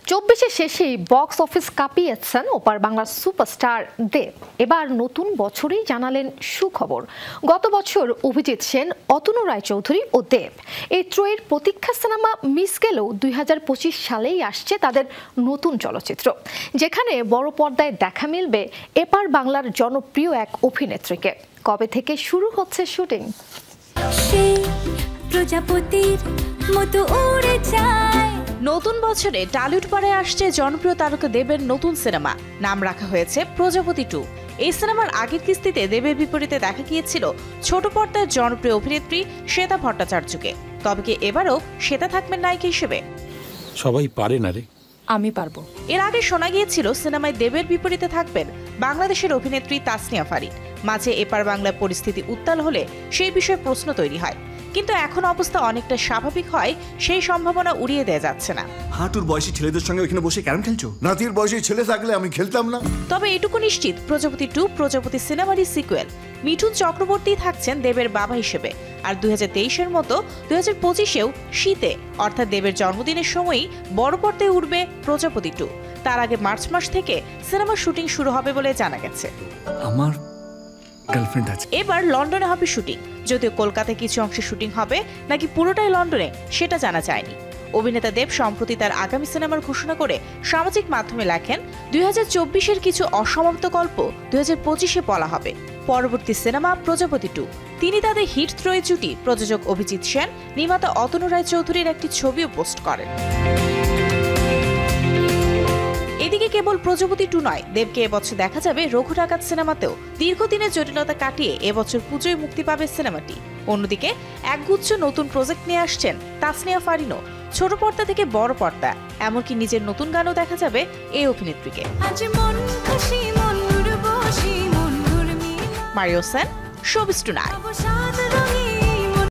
24-এর শেষেই box office কাঁপিয়েছেন ওপার বাংলার সুপারস্টার দেব। এবার নতুন বছরেই জানালেন সুখবর। গত বছর অভিজিৎ সেন, অতনু রায়চৌধুরী ও দেব এই ত্রয়ীর প্রতীক্ষা সিনেমা মিস গেলেও 2025 সালেই আসছে তাদের নতুন চলচ্চিত্র, যেখানে বড় পর্দায় দেখা মিলবে এপার বাংলার জনপ্রিয় এক অভিনেত্রীকে। কবে থেকে শুরু হচ্ছে শুটিং? প্রজাপতির মতো উড়ে যায়। নতুন বছরে টলিউড পাড়ায় আসছে জনপ্রিয় তারকা দেবের নতুন সিনেমা, নাম রাখা হয়েছে প্রজাপতি 2। এই সিনেমার আগের কিস্তিতে দেবের বিপরীতে দেখা গিয়েছিল ছোট পর্দার জনপ্রিয় অভিনেত্রী শ্বেতা ভট্টাচার্যকে। তবে কি এবারও শ্বেতা থাকবেন নায়িকা হিসেবে? সবাই পারে না রে, আমি পারবো। এর আগে শোনা গিয়েছিল সিনেমায় দেবের বিপরীতে থাকবেন বাংলাদেশের অভিনেত্রী তাসনিয়া ফারিন। মাঝে এপার বাংলার পরিস্থিতি উত্তাল হলে সেই বিষয়ে প্রশ্ন তৈরি হয়, কিন্তু এখন অবস্থা অনেকটা স্বাভাবিক হয়, সেই সম্ভাবনা উড়িয়ে দেয়া যাচ্ছে না। হাঁটুর বয়সী ছেলেদের সঙ্গে ওখানে বসে ক্যারম খেলছো? নাতির বয়সী ছেলে থাকলে আমি খেলতাম না। তবে এটুকু নিশ্চিত, প্রজাপতি 2 প্রজাপতি সিনেমারই সিকুয়েল। মিঠুন চক্রবর্তী থাকছেন দেবের বাবা হিসেবে। আর 2023-এর মতো 2025-এও শীতে, অর্থাৎ দেবের জন্মদিনের সময়ই বড় পর্দায় উঠবে প্রজাপতি 2। তার আগে মার্চ মাস থেকে সিনেমার শুটিং শুরু হবে বলে জানা গেছে। আমার গার্লফ্রেন্ড আছে। এবার লন্ডনে হবে শুটিং, যদিও কলকাতায় কিছু অংশে শুটিং হবে নাকি পুরোটাই লন্ডনে সেটা জানা যায়নি। অভিনেতা দেব সম্প্রতি তার আগামী সিনেমার ঘোষণা করে সামাজিক মাধ্যমে লেখেন, 2024-এর কিছু অসমাপ্ত গল্প 2025-এ বলা হবে। পরবর্তী সিনেমা প্রজাপতি 2। তিনি তাদের হিট ত্রয়ী জুটি প্রযোজক অভিজিৎ সেন, নির্মাতা অতনু রায়চৌধুরীর একটি ছবিও পোস্ট করেন। এদিকে কেবল প্রজাপতি 2 নয়, দেবকে এবছর দেখা যাবে রঘু ডাকাত সিনেমাতেও। দীর্ঘদিনের জটিলতা কাটিয়ে এবছর পুজোয় মুক্তি পাবে সিনেমাটি। অন্যদিকে একগুচ্ছ নতুন প্রজেক্ট নিয়ে আসছেন তাসনিয়া ফারিনও। ছোট পর্দা থেকে বড় পর্দা, এমনকি নিজের নতুন গানও দেখা যাবে এই অভিনেত্রীকে। মন খুশি মন উড়বো, সেই মন উড়মি মারিও সেন, শোবিজ টুনাইট।